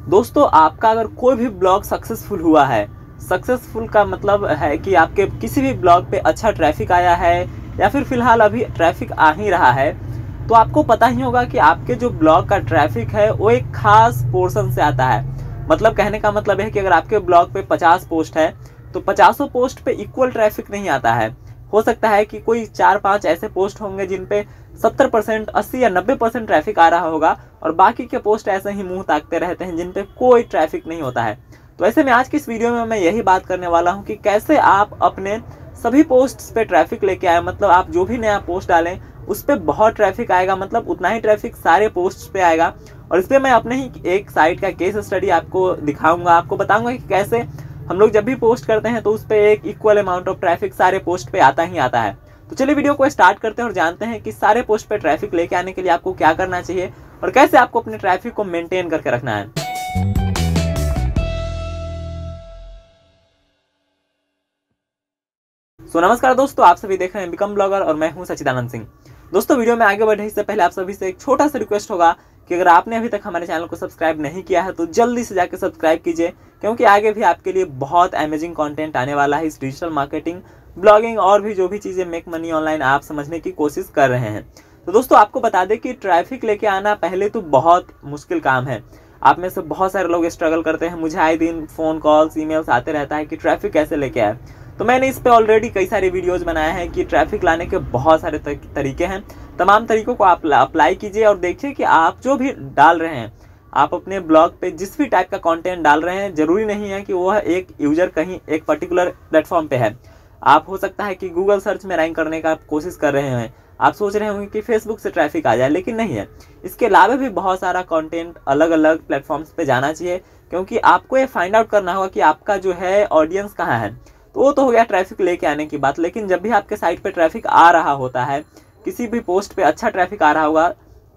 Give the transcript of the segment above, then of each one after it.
दोस्तों आपका अगर कोई भी ब्लॉग सक्सेसफुल हुआ है, सक्सेसफुल का मतलब है कि आपके किसी भी ब्लॉग पे अच्छा ट्रैफिक आया है या फिर फिलहाल अभी ट्रैफिक आ ही रहा है, तो आपको पता ही होगा कि आपके जो ब्लॉग का ट्रैफिक है वो एक खास पोर्शन से आता है। मतलब कहने का मतलब है कि अगर आपके ब्लॉग पे 50 पोस्ट है तो 50 पोस्ट पे इक्वल ट्रैफिक नहीं आता है। हो सकता है कि कोई 4-5 ऐसे पोस्ट होंगे जिन पे 70%, 80 या 90% ट्रैफिक आ रहा होगा और बाकी के पोस्ट ऐसे ही मुंह ताकते रहते हैं जिन पे कोई ट्रैफिक नहीं होता है। तो ऐसे में आज की इस वीडियो में मैं यही बात करने वाला हूं कि कैसे आप अपने सभी पोस्ट्स पे ट्रैफिक लेके आए। मतलब आप जो भी नया पोस्ट डालें उस पर बहुत ट्रैफिक आएगा, मतलब उतना ही ट्रैफिक सारे पोस्ट पे आएगा। और इस पर मैं अपने ही एक साइट का केस स्टडी आपको दिखाऊंगा, आपको बताऊंगा कि कैसे हम लोग जब भी पोस्ट करते हैं तो उस पर एक इक्वल अमाउंट ऑफ ट्रैफिक सारे पोस्ट पे आता ही आता है। तो चलिए वीडियो को स्टार्ट करते हैं और जानते हैं कि सारे पोस्ट पे ट्रैफिक लेके आने के लिए आपको क्या करना चाहिए और कैसे आपको अपने ट्रैफिक को मेंटेन करके रखना है। नमस्कार दोस्तों, आप सभी देख रहे हैं बिकम ब्लॉगर और मैं हूं सचिदानंद सिंह। दोस्तों वीडियो में आगे बढ़ने से पहले आप सभी से एक छोटा सा रिक्वेस्ट होगा कि अगर आपने अभी तक हमारे चैनल को सब्सक्राइब नहीं किया है तो जल्दी से जाकर सब्सक्राइब कीजिए, क्योंकि आगे भी आपके लिए बहुत अमेजिंग कंटेंट आने वाला है। इस डिजिटल मार्केटिंग, ब्लॉगिंग और भी जो भी चीज़ें मेक मनी ऑनलाइन आप समझने की कोशिश कर रहे हैं। तो दोस्तों आपको बता दें कि ट्रैफिक लेके आना पहले तो बहुत मुश्किल काम है। आप में से बहुत सारे लोग स्ट्रगल करते हैं, मुझे आए दिन फ़ोन कॉल्स ईमेल्स आते रहता है कि ट्रैफिक कैसे लेके आए। तो मैंने इस पे ऑलरेडी कई सारे वीडियोस बनाए हैं कि ट्रैफिक लाने के बहुत सारे तरीके हैं। तमाम तरीकों को आप अप्लाई कीजिए और देखिए कि आप जो भी डाल रहे हैं, आप अपने ब्लॉग पे जिस भी टाइप का कंटेंट डाल रहे हैं, जरूरी नहीं है कि वह एक यूजर कहीं एक पर्टिकुलर प्लेटफॉर्म पे है। आप हो सकता है कि गूगल सर्च में रैंक करने का कोशिश कर रहे हैं, आप सोच रहे होंगे कि फेसबुक से ट्रैफिक आ जाए, लेकिन नहीं है। इसके अलावा भी बहुत सारा कंटेंट अलग अलग प्लेटफॉर्म्स पे जाना चाहिए, क्योंकि आपको ये फाइंड आउट करना होगा कि आपका जो है ऑडियंस कहाँ है। तो वो तो हो गया ट्रैफिक लेके आने की बात। लेकिन जब भी आपके साइट पे ट्रैफिक आ रहा होता है, किसी भी पोस्ट पे अच्छा ट्रैफिक आ रहा होगा,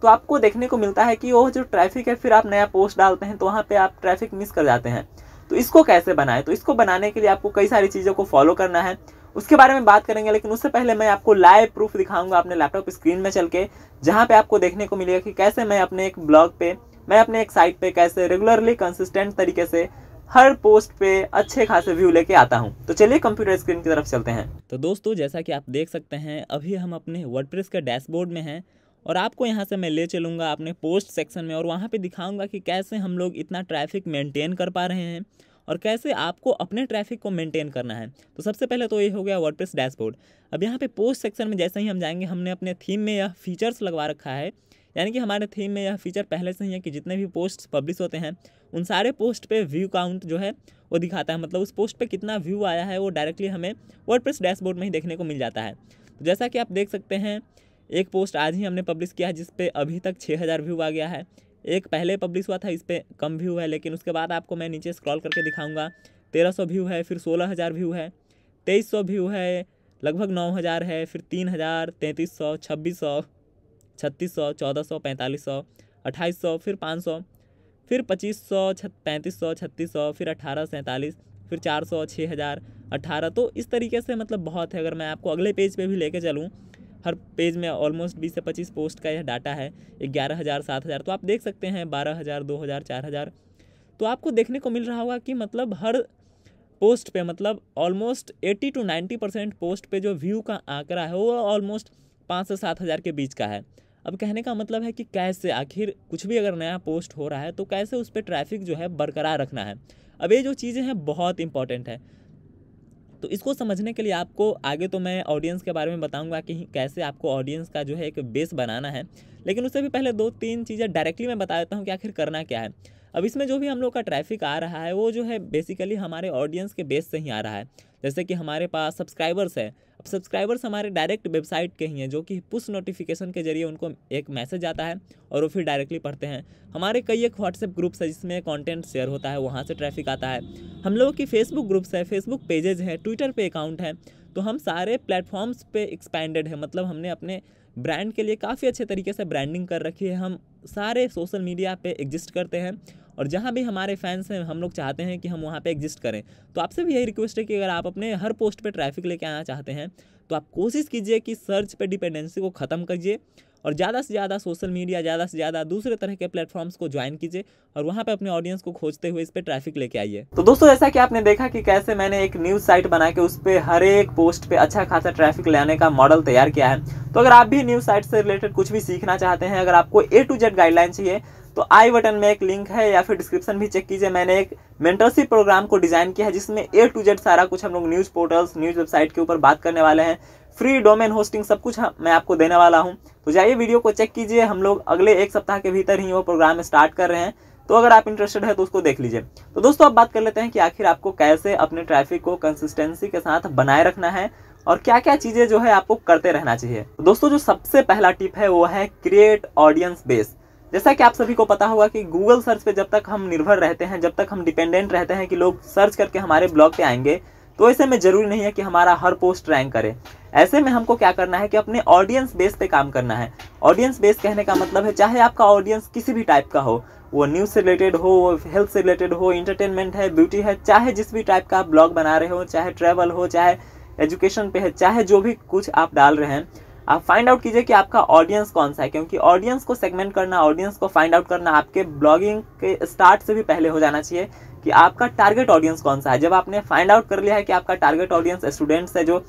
तो आपको देखने को मिलता है कि वो जो ट्रैफिक है, फिर आप नया पोस्ट डालते हैं तो वहाँ पे आप ट्रैफिक मिस कर जाते हैं। तो इसको कैसे बनाएं? तो इसको बनाने के लिए आपको कई सारी चीज़ों को फॉलो करना है, उसके बारे में बात करेंगे। लेकिन उससे पहले मैं आपको लाइव प्रूफ दिखाऊंगा अपने लैपटॉप स्क्रीन में चल के, जहाँ पे आपको देखने को मिलेगा कि कैसे मैं अपने एक ब्लॉग पे, मैं अपने एक साइट पे कैसे रेगुलरली कंसिस्टेंट तरीके से हर पोस्ट पे अच्छे खासे व्यू लेके आता हूं। तो चलिए कंप्यूटर स्क्रीन की तरफ चलते हैं। तो दोस्तों जैसा कि आप देख सकते हैं, अभी हम अपने वर्डप्रेस के डैशबोर्ड में हैं और आपको यहां से मैं ले चलूंगा अपने पोस्ट सेक्शन में और वहां पे दिखाऊंगा कि कैसे हम लोग इतना ट्रैफिक मेंटेन कर पा रहे हैं और कैसे आपको अपने ट्रैफिक को मेंटेन करना है। तो सबसे पहले तो ये हो गया वर्डप्रेस डैशबोर्ड। अब यहाँ पे पोस्ट सेक्शन में जैसे ही हम जाएंगे, हमने अपने थीम में यह फीचर्स लगवा रखा है, यानी कि हमारे थीम में यह फीचर पहले से ही है कि जितने भी पोस्ट पब्लिश होते हैं उन सारे पोस्ट पे व्यू काउंट जो है वो दिखाता है। मतलब उस पोस्ट पे कितना व्यू आया है वो डायरेक्टली हमें वर्डप्रेस डैशबोर्ड में ही देखने को मिल जाता है। तो जैसा कि आप देख सकते हैं, एक पोस्ट आज ही हमने पब्लिश किया है जिस पे अभी तक 6000 व्यू आ गया है। एक पहले पब्लिश हुआ था, इस पर कम व्यू है, लेकिन उसके बाद आपको मैं नीचे स्क्रॉल करके दिखाऊंगा। 1300 व्यू है, फिर 16000 व्यू है, 2300 व्यू है, लगभग 9000 है, फिर 3000, 3300, 2600, 3600, 1400, 4500, 2800, फिर 500, फिर 2500, 3500, 3600, फिर 1847, फिर 400, 6000, 18। तो इस तरीके से मतलब बहुत है। अगर मैं आपको अगले पेज पे भी लेके चलूँ, हर पेज में ऑलमोस्ट 20 से 25 पोस्ट का यह डाटा है। 11000, 7000, तो आप देख सकते हैं 12000, 2000, 4000। तो आपको देखने को मिल रहा होगा कि मतलब हर पोस्ट पे मतलब ऑलमोस्ट 80 to 90% पोस्ट पे जो व्यू का आंकड़ा है वो ऑलमोस्ट 5 से 7000 के बीच का है। अब कहने का मतलब है कि कैसे आखिर कुछ भी अगर नया पोस्ट हो रहा है तो कैसे उस पर ट्रैफिक जो है बरकरार रखना है। अब ये जो चीज़ें हैं बहुत इंपॉर्टेंट है। तो इसको समझने के लिए आपको आगे तो मैं ऑडियंस के बारे में बताऊंगा कि कैसे आपको ऑडियंस का जो है एक बेस बनाना है, लेकिन उससे भी पहले 2-3 चीज़ें डायरेक्टली मैं बता देता हूँ कि आखिर करना क्या है। अब इसमें जो भी हम लोग का ट्रैफिक आ रहा है वो जो है बेसिकली हमारे ऑडियंस के बेस से ही आ रहा है। जैसे कि हमारे पास सब्सक्राइबर्स है, अब सब्सक्राइबर्स हमारे डायरेक्ट वेबसाइट के ही हैं, जो कि पुश नोटिफिकेशन के जरिए उनको एक मैसेज आता है और वो फिर डायरेक्टली पढ़ते हैं। हमारे कई एक व्हाट्सएप ग्रुप्स है जिसमें कंटेंट शेयर होता है, वहाँ से ट्रैफिक आता है। हम लोगों की फेसबुक ग्रुप्स है, फेसबुक पेजेज है, ट्विटर पे अकाउंट है। तो हम सारे प्लेटफॉर्म्स पे एक्सपैंडेड है, मतलब हमने अपने ब्रांड के लिए काफ़ी अच्छे तरीके से ब्रांडिंग कर रखी है। हम सारे सोशल मीडिया पे एग्जिस्ट करते हैं और जहाँ भी हमारे फैंस हैं हम लोग चाहते हैं कि हम वहाँ पे एग्जिस्ट करें। तो आपसे भी यही रिक्वेस्ट है कि अगर आप अपने हर पोस्ट पे ट्रैफिक लेके आना चाहते हैं तो आप कोशिश कीजिए कि सर्च पे डिपेंडेंसी को ख़त्म कीजिए और ज़्यादा से ज़्यादा सोशल मीडिया, ज़्यादा से ज़्यादा दूसरे तरह के प्लेटफॉर्म्स को ज्वाइन कीजिए और वहाँ पे अपने ऑडियंस को खोजते हुए इस पर ट्रैफिक लेके आइए। तो दोस्तों जैसा कि आपने देखा कि कैसे मैंने एक न्यूज़ साइट बना के उस पर हर एक पोस्ट पे अच्छा खासा ट्रैफिक लाने का मॉडल तैयार किया है। तो अगर आप भी न्यूज़ साइट से रिलेटेड कुछ भी सीखना चाहते हैं, अगर आपको A to Z गाइडलाइन चाहिए, तो आई बटन में एक लिंक है या फिर डिस्क्रिप्शन भी चेक कीजिए। मैंने एक मेंटरशिप प्रोग्राम को डिजाइन किया है जिसमें A to Z सारा कुछ हम लोग न्यूज़ पोर्टल्स, न्यूज़ वेबसाइट के ऊपर बात करने वाले हैं। फ्री डोमेन होस्टिंग सब कुछ मैं आपको देने वाला हूं। तो जाइए वीडियो को चेक कीजिए। हम लोग अगले एक सप्ताह के भीतर ही वो प्रोग्राम स्टार्ट कर रहे हैं, तो अगर आप इंटरेस्टेड है तो उसको देख लीजिए। तो दोस्तों अब बात कर लेते हैं कि आखिर आपको कैसे अपने ट्रैफिक को कंसिस्टेंसी के साथ बनाए रखना है और क्या क्या चीजें जो है आपको करते रहना चाहिए। तो दोस्तों जो सबसे पहला टिप है वो है क्रिएट ऑडियंस बेस। जैसा कि आप सभी को पता होगा कि गूगल सर्च पे जब तक हम निर्भर रहते हैं, जब तक हम डिपेंडेंट रहते हैं कि लोग सर्च करके हमारे ब्लॉग पे आएंगे, तो ऐसे में जरूरी नहीं है कि हमारा हर पोस्ट रैंक करे। ऐसे में हमको क्या करना है कि अपने ऑडियंस बेस पे काम करना है। ऑडियंस बेस कहने का मतलब है चाहे आपका ऑडियंस किसी भी टाइप का हो, वो न्यूज़ से रिलेटेड हो, वो हेल्थ से रिलेटेड हो, इंटरटेनमेंट है, ब्यूटी है, चाहे जिस भी टाइप का आप ब्लॉग बना रहे हो, चाहे ट्रैवल हो, चाहे एजुकेशन पे है, चाहे जो भी कुछ आप डाल रहे हैं, आप फाइंड आउट कीजिए कि आपका ऑडियंस कौन सा है। क्योंकि ऑडियंस को सेगमेंट करना, ऑडियंस को फाइंड आउट करना आपके ब्लॉगिंग के स्टार्ट से भी पहले हो जाना चाहिए कि आपका टारगेट ऑडियंस कौन सा है। जब आपने फाइंड आउट कर लिया है कि आपका टारगेट ऑडियंस स्टूडेंट्स है जो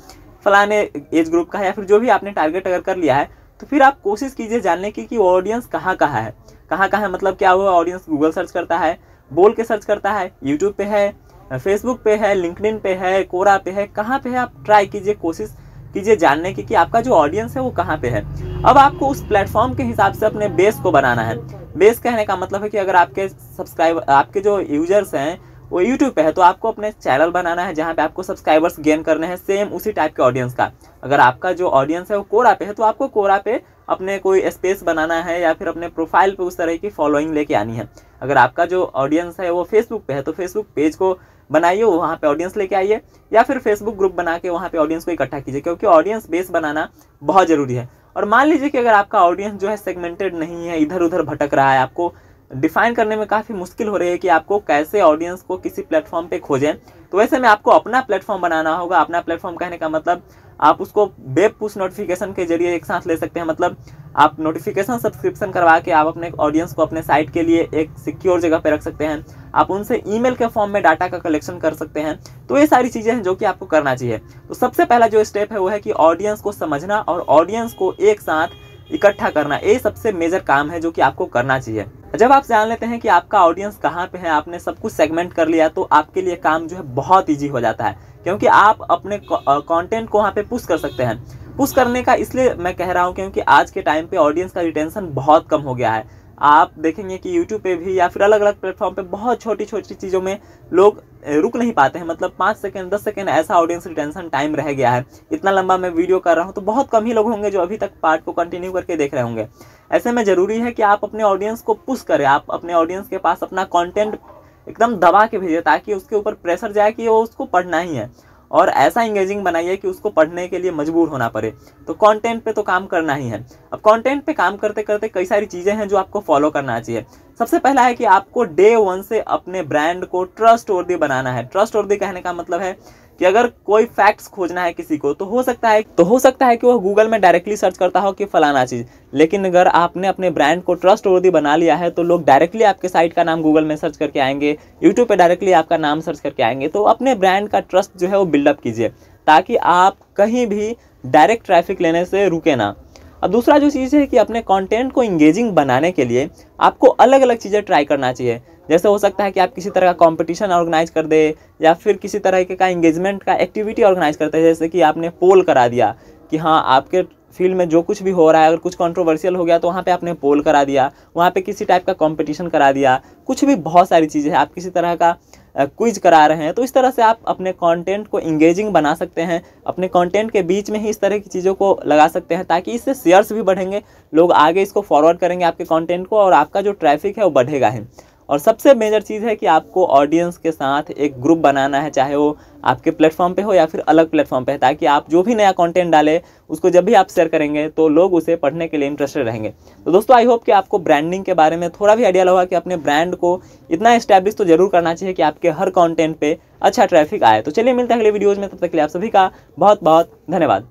फलाने एज ग्रुप का है, या फिर जो भी आपने टारगेट अगर कर लिया है, तो फिर आप कोशिश कीजिए जानने की कि वो ऑडियंस कहाँ कहाँ है। कहाँ कहाँ है मतलब क्या हुआ, ऑडियंस गूगल सर्च करता है, बोल के सर्च करता है, यूट्यूब पे है, फेसबुक पे है, लिंक्डइन पे है, कोरा पे है, कहाँ पे है। आप ट्राई कीजिए, कोशिश कीजिए जानने की कि आपका जो ऑडियंस है वो कहाँ पे है। अब आपको उस प्लेटफॉर्म के हिसाब से अपने बेस को बनाना है। बेस कहने का मतलब है कि अगर आपके सब्सक्राइबर, आपके जो यूजर्स हैं वो यूट्यूब पे है, तो आपको अपने चैनल बनाना है जहाँ पे आपको सब्सक्राइबर्स गेन करने हैं सेम उसी टाइप के ऑडियंस का। अगर आपका जो ऑडियंस है वो कोरा पे है, तो आपको कोरा पे अपने कोई स्पेस बनाना है या फिर अपने प्रोफाइल पे उस तरह की फॉलोइंग लेके आनी है। अगर आपका जो ऑडियंस है वो फेसबुक पे है, तो फेसबुक पेज को बनाइए, वहाँ पे ऑडियंस लेके आइए, या फिर फेसबुक ग्रुप बना के वहाँ पे ऑडियंस को इकट्ठा कीजिए, क्योंकि ऑडियंस बेस बनाना बहुत जरूरी है। और मान लीजिए कि अगर आपका ऑडियंस जो है सेगमेंटेड नहीं है, इधर उधर भटक रहा है, आपको डिफाइन करने में काफ़ी मुश्किल हो रही है कि आपको कैसे ऑडियंस को किसी प्लेटफॉर्म पे खोजें, तो ऐसे में आपको अपना प्लेटफॉर्म बनाना होगा। अपना प्लेटफॉर्म कहने का मतलब आप उसको वेब पुश नोटिफिकेशन के जरिए एक साथ ले सकते हैं। मतलब आप नोटिफिकेशन सब्सक्रिप्शन करवा के आप अपने ऑडियंस को अपने साइट के लिए एक सिक्योर जगह पे रख सकते हैं। आप उनसे ईमेल के फॉर्म में डाटा का कलेक्शन कर सकते हैं। तो ये सारी चीज़ें हैं जो कि आपको करना चाहिए। तो सबसे पहला जो स्टेप है वो है कि ऑडियंस को समझना और ऑडियंस को एक साथ इकट्ठा करना। ये सबसे मेजर काम है जो कि आपको करना चाहिए। जब आप जान लेते हैं कि आपका ऑडियंस कहाँ पे है, आपने सब कुछ सेगमेंट कर लिया, तो आपके लिए काम जो है बहुत ईजी हो जाता है, क्योंकि आप अपने कंटेंट को वहाँ पे पुश कर सकते हैं। पुश करने का इसलिए मैं कह रहा हूँ क्योंकि आज के टाइम पे ऑडियंस का रिटेंशन बहुत कम हो गया है। आप देखेंगे कि यूट्यूब पे भी या फिर अलग अलग प्लेटफॉर्म पे बहुत छोटी छोटी चीज़ों में लोग रुक नहीं पाते हैं। मतलब 5 सेकंड 10 सेकंड ऐसा ऑडियंस रिटेंशन टाइम रह गया है। इतना लंबा मैं वीडियो कर रहा हूँ तो बहुत कम ही लोग होंगे जो अभी तक पार्ट को कंटिन्यू करके देख रहे होंगे। ऐसे में ज़रूरी है कि आप अपने ऑडियंस को पुश करें, आप अपने ऑडियंस के पास अपना कंटेंट एकदम दबा के भेजें, ताकि उसके ऊपर प्रेशर जाए कि वो उसको पढ़ना ही है, और ऐसा इंगेजिंग बनाइए कि उसको पढ़ने के लिए मजबूर होना पड़े। तो कंटेंट पे तो काम करना ही है। अब कंटेंट पे काम करते करते कई सारी चीज़ें हैं जो आपको फॉलो करना चाहिए। सबसे पहला है कि आपको डे 1 से अपने ब्रांड को ट्रस्टवर्दी बनाना है। ट्रस्टवर्दी कहने का मतलब है कि अगर कोई फैक्ट्स खोजना है किसी को, तो हो सकता है कि वो गूगल में डायरेक्टली सर्च करता हो कि फलाना चीज़, लेकिन अगर आपने अपने ब्रांड को ट्रस्टवर्दी बना लिया है तो लोग डायरेक्टली आपके साइट का नाम गूगल में सर्च करके आएंगे, यूट्यूब पे डायरेक्टली आपका नाम सर्च करके आएंगे। तो अपने ब्रांड का ट्रस्ट जो है वो बिल्डअप कीजिए, ताकि आप कहीं भी डायरेक्ट ट्रैफिक लेने से रुके ना। अब दूसरा जो चीज़ है कि अपने कंटेंट को इंगेजिंग बनाने के लिए आपको अलग अलग चीज़ें ट्राई करना चाहिए। जैसे हो सकता है कि आप किसी तरह का कंपटीशन ऑर्गेनाइज कर दे, या फिर किसी तरह का इंगेजमेंट का एक्टिविटी ऑर्गेनाइज करते हैं। जैसे कि आपने पोल करा दिया कि हाँ, आपके फील्ड में जो कुछ भी हो रहा है, अगर कुछ कंट्रोवर्शियल हो गया तो वहाँ पे आपने पोल करा दिया, वहाँ पे किसी टाइप का कंपटीशन करा दिया, कुछ भी बहुत सारी चीज़ें हैं। आप किसी तरह का क्विज करा रहे हैं, तो इस तरह से आप अपने कंटेंट को इंगेजिंग बना सकते हैं। अपने कंटेंट के बीच में ही इस तरह की चीज़ों को लगा सकते हैं, ताकि इससे शेयर्स भी बढ़ेंगे, लोग आगे इसको फॉरवर्ड करेंगे आपके कंटेंट को, और आपका जो ट्रैफिक है वो बढ़ेगा ही। और सबसे मेजर चीज़ है कि आपको ऑडियंस के साथ एक ग्रुप बनाना है, चाहे वो आपके प्लेटफॉर्म पे हो या फिर अलग प्लेटफॉर्म पे है, ताकि आप जो भी नया कंटेंट डालें उसको जब भी आप शेयर करेंगे तो लोग उसे पढ़ने के लिए इंटरेस्टेड रहेंगे। तो दोस्तों, आई होप कि आपको ब्रांडिंग के बारे में थोड़ा भी आइडिया लगा कि अपने ब्रांड को इतना एस्टैब्लिश तो जरूर करना चाहिए कि आपके हर कंटेंट पे अच्छा ट्रैफिक आए। तो चलिए मिलते हैं अगले वीडियोज़ में, तब तक के लिए आप सभी का बहुत बहुत धन्यवाद।